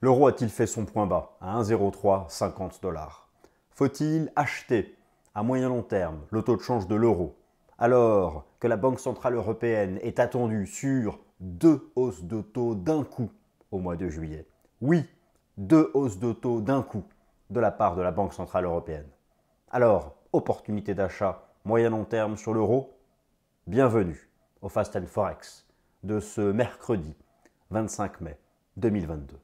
L'euro a-t-il fait son point bas à 1,0350 $? Faut-il acheter à moyen long terme le taux de change de l'euro alors que la Banque Centrale Européenne est attendue sur 2 hausses de taux d'un coup au mois de juillet? Oui, 2 hausses de taux d'un coup de la part de la Banque Centrale Européenne. Alors, opportunité d'achat moyen long terme sur l'euro? Bienvenue au Fast and Forex de ce mercredi 25 mai 2022.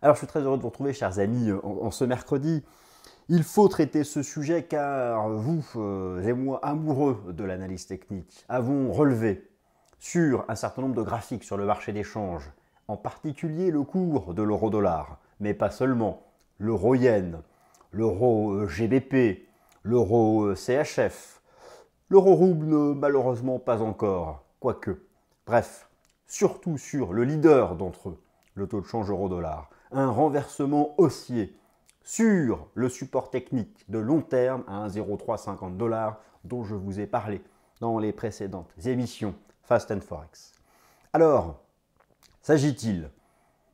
Alors je suis très heureux de vous retrouver, chers amis, en ce mercredi. Il faut traiter ce sujet car vous et moi, amoureux de l'analyse technique, avons relevé sur un certain nombre de graphiques sur le marché des changes, en particulier le cours de l'euro-dollar, mais pas seulement, l'euro-yen, l'euro GBP, l'euro CHF, l'euro-rouble malheureusement pas encore, quoique. Bref, surtout sur le leader d'entre eux, le taux de change euro-dollar, un renversement haussier sur le support technique de long terme à 1,0350 $ dont je vous ai parlé dans les précédentes émissions Fast and Forex. Alors, s'agit-il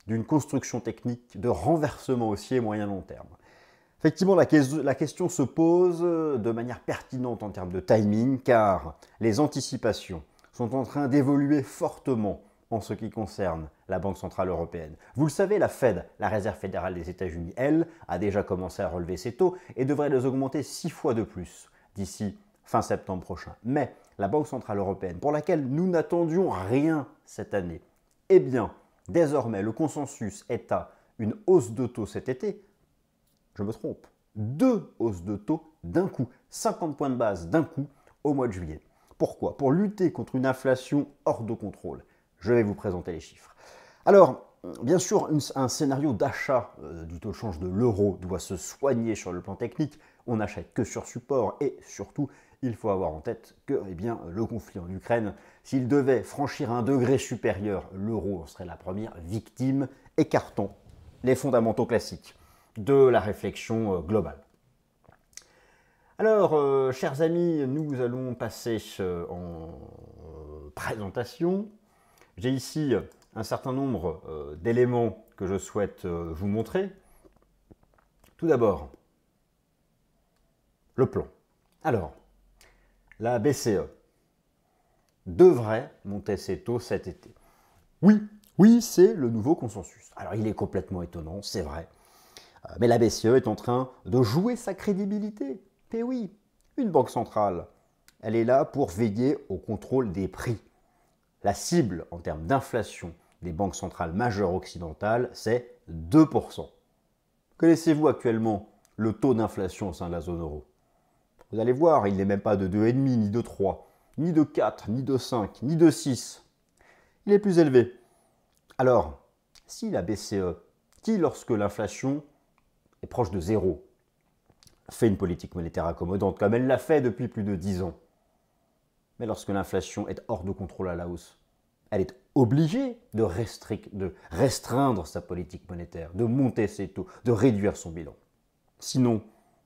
d'une construction technique de renversement haussier moyen-long terme? Effectivement, la question se pose de manière pertinente en termes de timing, car les anticipations sont en train d'évoluer fortement en ce qui concerne la Banque Centrale Européenne. Vous le savez, la Fed, la Réserve fédérale des États-Unis, elle, a déjà commencé à relever ses taux et devrait les augmenter 6 fois de plus d'ici fin septembre prochain. Mais la Banque Centrale Européenne, pour laquelle nous n'attendions rien cette année, eh bien, désormais, le consensus est à une hausse de taux cet été. Je me trompe, 2 hausses de taux d'un coup, 50 points de base d'un coup au mois de juillet. Pourquoi? Pour lutter contre une inflation hors de contrôle. Je vais vous présenter les chiffres. Alors, bien sûr, un scénario d'achat du taux de change de l'euro doit se soigner sur le plan technique. On n'achète que sur support et surtout, il faut avoir en tête que le conflit en Ukraine, s'il devait franchir un degré supérieur, l'euro en serait la première victime, écartant les fondamentaux classiques de la réflexion globale. Alors, chers amis, nous allons passer en présentation. J'ai ici un certain nombre d'éléments que je souhaite vous montrer. Tout d'abord, le plan. Alors, la BCE devrait monter ses taux cet été. Oui, c'est le nouveau consensus. Alors, il est complètement étonnant, c'est vrai. Mais la BCE est en train de jouer sa crédibilité. Et oui, une banque centrale, elle est là pour veiller au contrôle des prix. La cible en termes d'inflation des banques centrales majeures occidentales, c'est 2%. Connaissez-vous actuellement le taux d'inflation au sein de la zone euro? Vous allez voir, il n'est même pas de 2,5, ni de 3, ni de 4, ni de 5, ni de 6. Il est plus élevé. Alors, si la BCE, qui lorsque l'inflation est proche de 0, fait une politique monétaire accommodante, comme elle l'a fait depuis plus de 10 ans, mais lorsque l'inflation est hors de contrôle à la hausse, elle est obligée de restreindre sa politique monétaire, de monter ses taux, de réduire son bilan. Sinon,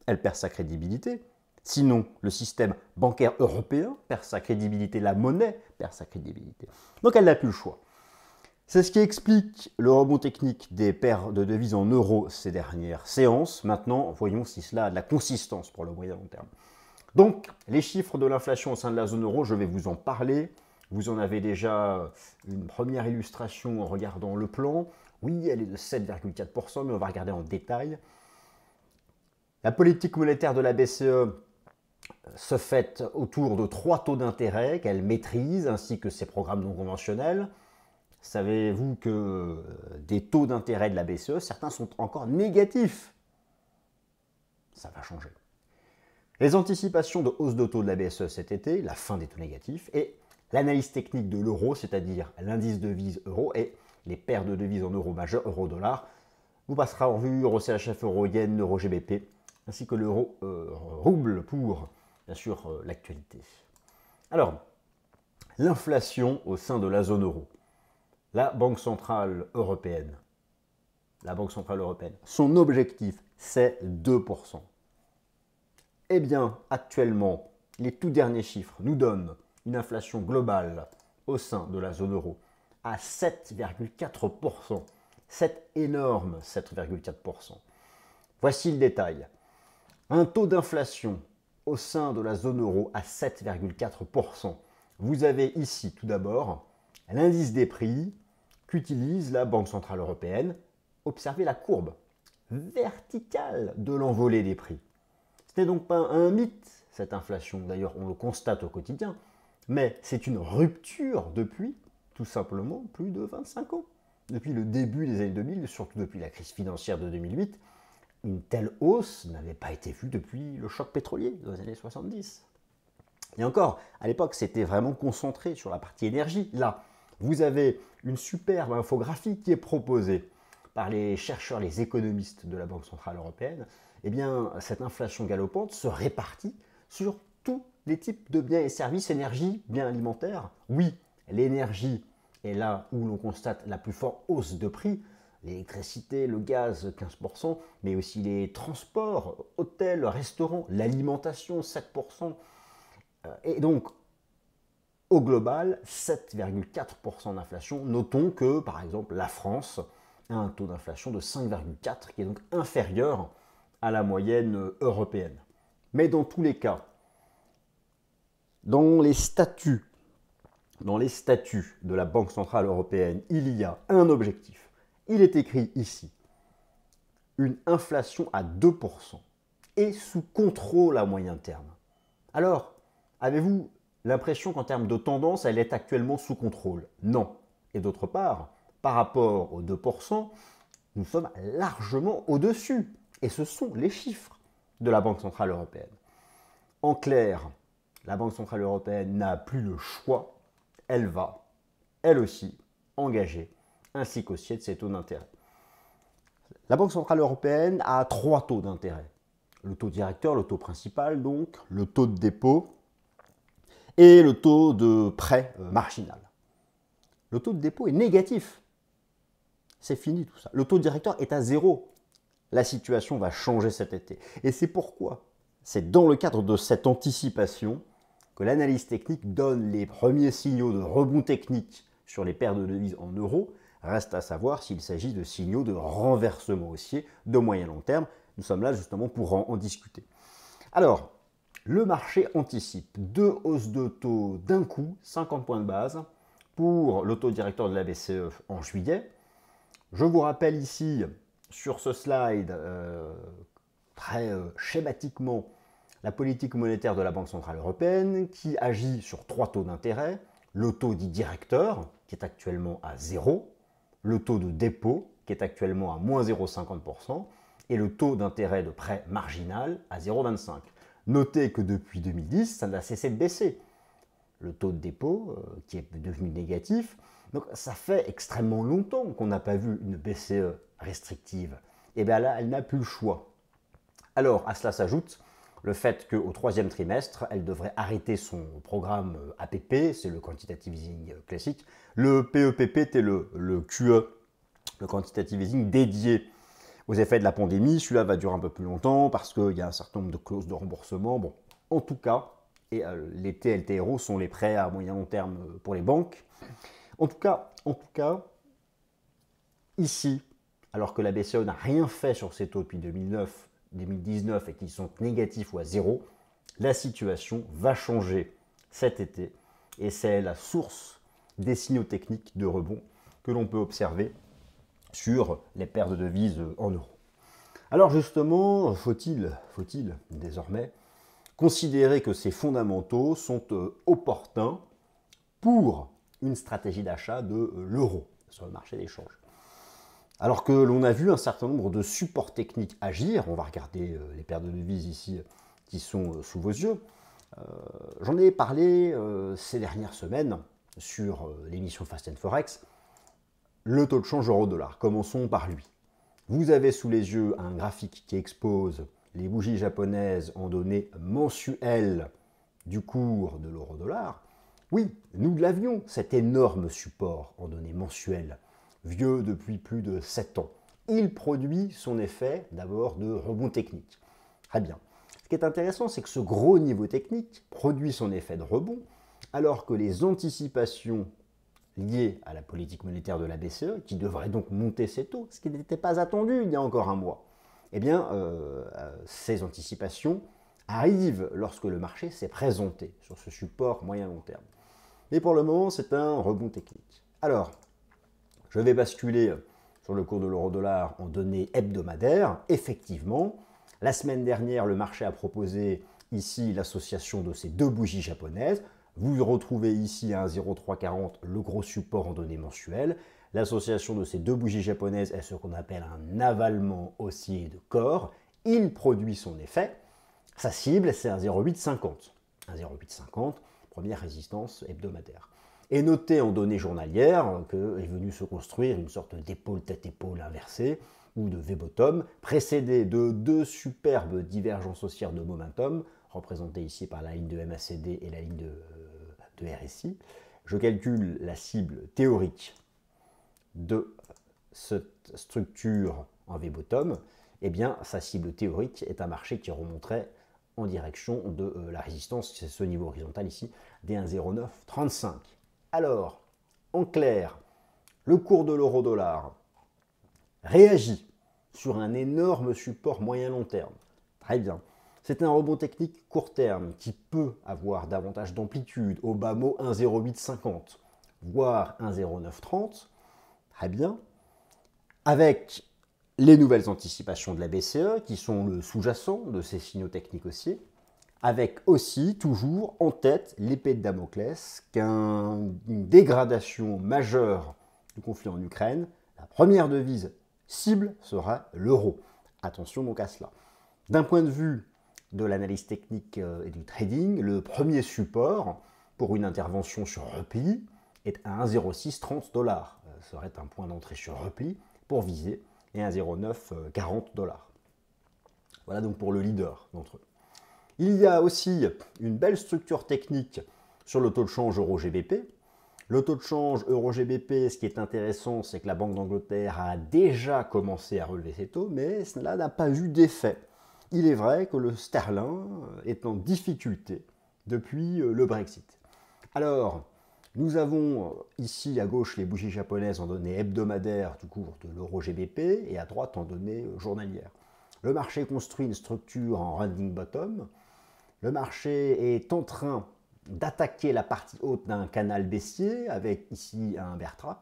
elle perd sa crédibilité. Sinon, le système bancaire européen perd sa crédibilité, la monnaie perd sa crédibilité. Donc elle n'a plus le choix. C'est ce qui explique le rebond technique des paires de devises en euros ces dernières séances. Maintenant, voyons si cela a de la consistance pour le moyen long terme. Donc, les chiffres de l'inflation au sein de la zone euro, je vais vous en parler. Vous en avez déjà une première illustration en regardant le plan. Oui, elle est de 7,4%, mais on va regarder en détail. La politique monétaire de la BCE se fait autour de 3 taux d'intérêt qu'elle maîtrise, ainsi que ses programmes non conventionnels. Savez-vous que des taux d'intérêt de la BCE, certains sont encore négatifs? Ça va changer. Les anticipations de hausse de taux de la BCE cet été, la fin des taux négatifs, et l'analyse technique de l'euro, c'est-à-dire l'indice de devise euro et les paires de devises en euros majeurs, euro-dollar, vous passera en vue euro CHF, euro yen, euro GBP, ainsi que l'euro rouble pour, bien sûr, l'actualité. Alors, l'inflation au sein de la zone euro. La Banque Centrale Européenne, son objectif, c'est 2%. Eh bien, actuellement, les tout derniers chiffres nous donnent une inflation globale au sein de la zone euro à 7,4%. C'est énorme, 7,4%. Voici le détail. Un taux d'inflation au sein de la zone euro à 7,4%. Vous avez ici tout d'abord l'indice des prix qu'utilise la Banque Centrale Européenne. Observez la courbe verticale de l'envolée des prix. Ce n'est donc pas un mythe, cette inflation. D'ailleurs, on le constate au quotidien. Mais c'est une rupture depuis, tout simplement, plus de 25 ans. Depuis le début des années 2000, surtout depuis la crise financière de 2008, une telle hausse n'avait pas été vue depuis le choc pétrolier des années 70. Et encore, à l'époque, c'était vraiment concentré sur la partie énergie. Là, vous avez une superbe infographie qui est proposée par les chercheurs, les économistes de la Banque Centrale Européenne. Eh bien, cette inflation galopante se répartit sur tous les types de biens et services, énergie, biens alimentaires. Oui, l'énergie est là où l'on constate la plus forte hausse de prix, l'électricité, le gaz 15%, mais aussi les transports, hôtels, restaurants, l'alimentation 7%. Et donc, au global, 7,4% d'inflation. Notons que, par exemple, la France a un taux d'inflation de 5,4, qui est donc inférieur à la moyenne européenne. Mais dans tous les cas, dans les statuts de la Banque Centrale Européenne, il y a un objectif. Il est écrit ici, une inflation à 2% et sous contrôle à moyen terme. Alors, avez-vous l'impression qu'en termes de tendance, elle est actuellement sous contrôle? Non. Et d'autre part, par rapport aux 2%, nous sommes largement au-dessus. Et ce sont les chiffres de la Banque Centrale Européenne. En clair, la Banque Centrale Européenne n'a plus le choix. Elle va, elle aussi, engager un haussier de ses taux d'intérêt. La Banque Centrale Européenne a 3 taux d'intérêt. Le taux directeur, le taux principal donc, le taux de dépôt et le taux de prêt marginal. Le taux de dépôt est négatif. C'est fini tout ça. Le taux directeur est à 0. La situation va changer cet été. Et c'est pourquoi, c'est dans le cadre de cette anticipation que l'analyse technique donne les premiers signaux de rebond technique sur les paires de devises en euros. Reste à savoir s'il s'agit de signaux de renversement haussier de moyen long terme. Nous sommes là justement pour en discuter. Alors, le marché anticipe 2 hausses de taux d'un coup, 50 points de base, pour le taux directeur de la BCE en juillet. Je vous rappelle ici, sur ce slide, très schématiquement, la politique monétaire de la Banque Centrale Européenne qui agit sur 3 taux d'intérêt. Le taux dit directeur, qui est actuellement à 0, le taux de dépôt, qui est actuellement à moins 0,50%, et le taux d'intérêt de prêt marginal à 0,25. Notez que depuis 2010, ça n'a cessé de baisser. Le taux de dépôt, qui est devenu négatif, donc ça fait extrêmement longtemps qu'on n'a pas vu une BCE restrictive. Et bien là, elle n'a plus le choix. Alors, à cela s'ajoute le fait qu'au 3e trimestre, elle devrait arrêter son programme APP, c'est le quantitative easing classique. Le PEPP était le QE, le quantitative easing dédié aux effets de la pandémie. Celui-là va durer un peu plus longtemps parce qu'il y a un certain nombre de clauses de remboursement. Bon, en tout cas, et les TLTRO sont les prêts à moyen long terme pour les banques. En tout cas, ici, alors que la BCE n'a rien fait sur ces taux depuis 2019 et qu'ils sont négatifs ou à 0, la situation va changer cet été et c'est la source des signaux techniques de rebond que l'on peut observer sur les paires de devises en euros. Alors justement, faut-il désormais considérer que ces fondamentaux sont opportuns pour une stratégie d'achat de l'euro sur le marché d'échange? Alors que l'on a vu un certain nombre de supports techniques agir, on va regarder les paires de devises ici qui sont sous vos yeux. J'en ai parlé ces dernières semaines sur l'émission Fast and Forex. Le taux de change euro-dollar, commençons par lui. Vous avez sous les yeux un graphique qui expose les bougies japonaises en données mensuelles du cours de l'euro-dollar. Oui, nous l'avions, cet énorme support en données mensuelles, vieux depuis plus de 7 ans. Il produit son effet d'abord de rebond technique. Très bien. qui est intéressant, c'est que ce gros niveau technique produit son effet de rebond, alors que les anticipations liées à la politique monétaire de la BCE, qui devrait donc monter ses taux, ce qui n'était pas attendu il y a encore un mois, eh bien, ces anticipations arrivent lorsque le marché s'est présenté sur ce support moyen-long terme. Mais pour le moment, c'est un rebond technique. Alors, je vais basculer sur le cours de l'euro-dollar en données hebdomadaires. Effectivement, la semaine dernière, le marché a proposé ici l'association de ces deux bougies japonaises. Vous retrouvez ici à 1,0340 le gros support en données mensuelles. L'association de ces deux bougies japonaises est ce qu'on appelle un avalement haussier de corps. Il produit son effet. Sa cible, c'est 1,0850. 1,0850, première résistance hebdomadaire. Et notez en données journalières qu'est venu se construire une sorte d'épaule tête-épaule inversée ou de V-bottom, précédée de deux superbes divergences haussières de momentum, représentées ici par la ligne de MACD et la ligne de RSI. Je calcule la cible théorique de cette structure en V-bottom. Eh bien, sa cible théorique est un marché qui remonterait en direction de la résistance, c'est ce niveau horizontal ici, des 1,0935. Alors, en clair, le cours de l'euro-dollar réagit sur un énorme support moyen-long terme. Très bien. C'est un rebond technique court terme qui peut avoir davantage d'amplitude, au bas mot 1,0850, voire 1,0930. Très bien. Avec les nouvelles anticipations de la BCE, qui sont le sous-jacent de ces signaux techniques haussiers, avec aussi toujours en tête l'épée de Damoclès qu'une dégradation majeure du conflit en Ukraine, la première devise cible sera l'euro. Attention donc à cela. D'un point de vue de l'analyse technique et du trading, le premier support pour une intervention sur repli est à 1,0630 $. Ce serait un point d'entrée sur repli pour viser les 1,0940 $. Voilà donc pour le leader d'entre eux. Il y a aussi une belle structure technique sur le taux de change euro-GBP. Le taux de change euro-GBP, ce qui est intéressant, c'est que la Banque d'Angleterre a déjà commencé à relever ses taux, mais cela n'a pas eu d'effet. Il est vrai que le sterling est en difficulté depuis le Brexit. Alors, nous avons ici à gauche les bougies japonaises en données hebdomadaires du cours de l'euro-GBP et à droite en données journalières. Le marché construit une structure en rounding bottom. Le marché est en train d'attaquer la partie haute d'un canal baissier avec ici un bear trap.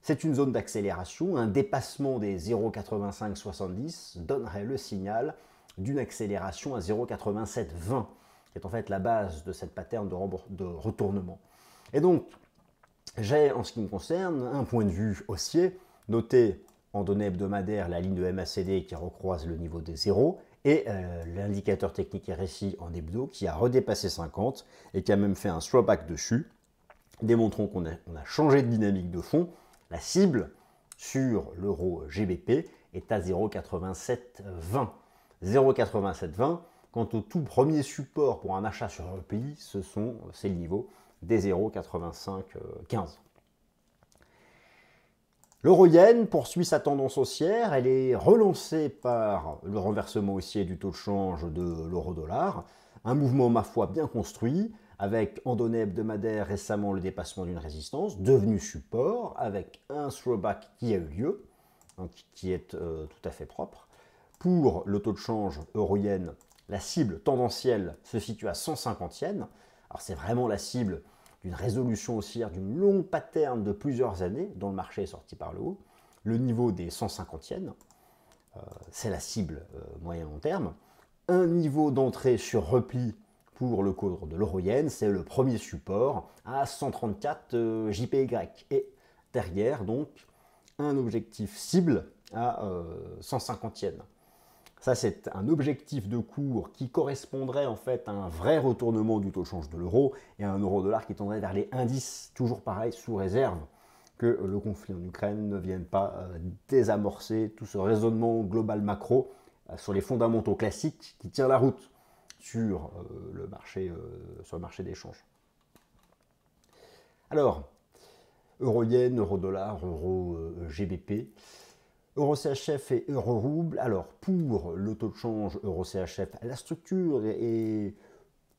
C'est une zone d'accélération. Un dépassement des 0,8570 donnerait le signal d'une accélération à 0,8720, qui est en fait la base de cette pattern de retournement. Et donc, j'ai en ce qui me concerne un point de vue haussier, noté en données hebdomadaires la ligne de MACD qui recroise le niveau des 0 et l'indicateur technique RSI en hebdo qui a redépassé 50 et qui a même fait un throwback dessus, démontrant qu'on a changé de dynamique de fond. La cible sur l'euro GBP est à 0,8720. 0,8720, quant au tout premier support pour un achat sur repli, c'est le niveau des 0,8515. L'euro-yen poursuit sa tendance haussière, elle est relancée par le renversement haussier du taux de change de l'euro-dollar, un mouvement ma foi bien construit, avec en données hebdomadaires récemment le dépassement d'une résistance, devenu support, avec un throwback qui a eu lieu, donc qui est tout à fait propre. Pour le taux de change euro-yen, la cible tendancielle se situe à 150 yens, alors c'est vraiment la cible d'une résolution haussière d'une longue pattern de plusieurs années dont le marché est sorti par le haut. Le niveau des 150 yens, c'est la cible moyen-long terme. Un niveau d'entrée sur repli pour le cours de l'euro-yen, c'est le premier support à 134 JPY. Et derrière, donc, un objectif cible à 150 yens. Ça, c'est un objectif de cours qui correspondrait en fait à un vrai retournement du taux de change de l'euro et à un euro-dollar qui tendrait vers les indices, toujours pareil, sous réserve que le conflit en Ukraine ne vienne pas désamorcer tout ce raisonnement global macro sur les fondamentaux classiques qui tient la route sur le marché d'échange. Alors, euro-yen, euro-dollar, euro-GBP. Euro-CHF et euro-rouble. Alors, pour le taux de change euro-CHF, la structure est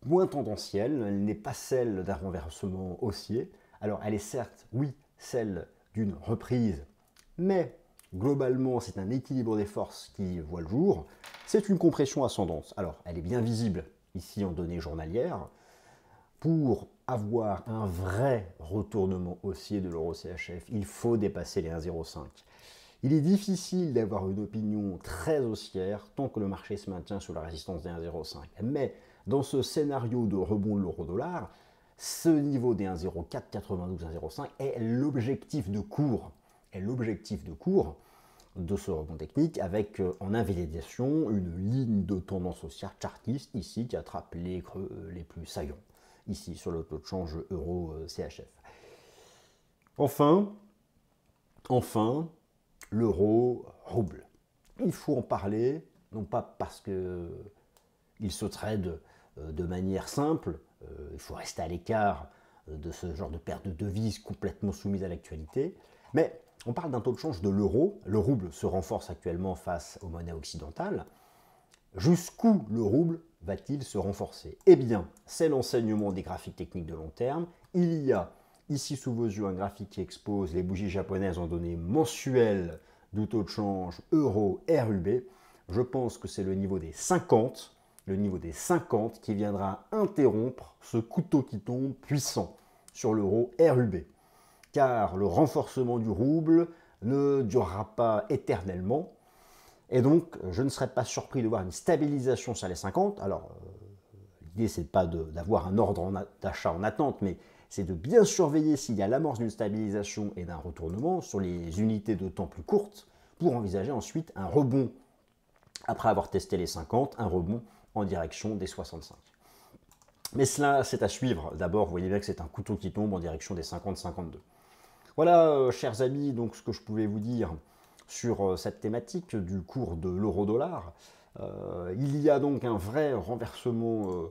moins tendancielle, elle n'est pas celle d'un renversement haussier. Alors, elle est certes, oui, celle d'une reprise, mais globalement, c'est un équilibre des forces qui voit le jour. C'est une compression ascendante. Alors, elle est bien visible ici en données journalières. Pour avoir un vrai retournement haussier de l'euro-CHF, il faut dépasser les 1,05. Il est difficile d'avoir une opinion très haussière tant que le marché se maintient sous la résistance des 1,05. Mais dans ce scénario de rebond de l'euro-dollar, ce niveau des 1,0492-1,05 est l'objectif de cours. De ce rebond technique avec en invalidation une ligne de tendance haussière chartiste ici qui attrape les creux les plus saillants ici sur le taux de change euro-CHF. Enfin, l'euro-rouble. Il faut en parler, non pas parce qu'il se trade de manière simple, il faut rester à l'écart de ce genre de paire de devises complètement soumise à l'actualité, mais on parle d'un taux de change de l'euro. Le rouble se renforce actuellement face aux monnaies occidentales. Jusqu'où le rouble va-t-il se renforcer? Eh bien, c'est l'enseignement des graphiques techniques de long terme. Il y a ici sous vos yeux un graphique qui expose les bougies japonaises en données mensuelles du taux de change euro-RUB. Je pense que c'est le niveau des 50, qui viendra interrompre ce couteau qui tombe puissant sur l'euro-RUB. Car le renforcement du rouble ne durera pas éternellement. Et donc, je ne serais pas surpris de voir une stabilisation sur les 50. Alors, l'idée, c'est pas d'avoir un ordre d'achat en attente, mais c'est de bien surveiller s'il y a l'amorce d'une stabilisation et d'un retournement sur les unités de temps plus courtes pour envisager ensuite un rebond. Après avoir testé les 50, un rebond en direction des 65. Mais cela, c'est à suivre. D'abord, vous voyez bien que c'est un couteau qui tombe en direction des 50-52. Voilà, chers amis, donc ce que je pouvais vous dire sur cette thématique du cours de l'euro-dollar. Il y a donc un vrai renversement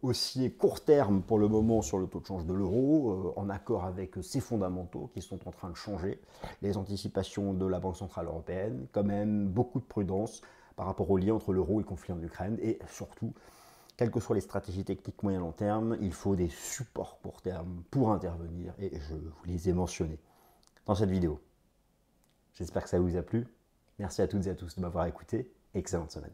haussier court terme pour le moment sur le taux de change de l'euro, en accord avec ses fondamentaux qui sont en train de changer. Les anticipations de la Banque Centrale Européenne, quand même beaucoup de prudence par rapport au lien entre l'euro et le conflit en Ukraine, et surtout, quelles que soient les stratégies techniques moyen long terme, il faut des supports court terme pour intervenir, et je vous les ai mentionnés dans cette vidéo. J'espère que ça vous a plu. Merci à toutes et à tous de m'avoir écouté. Excellente semaine.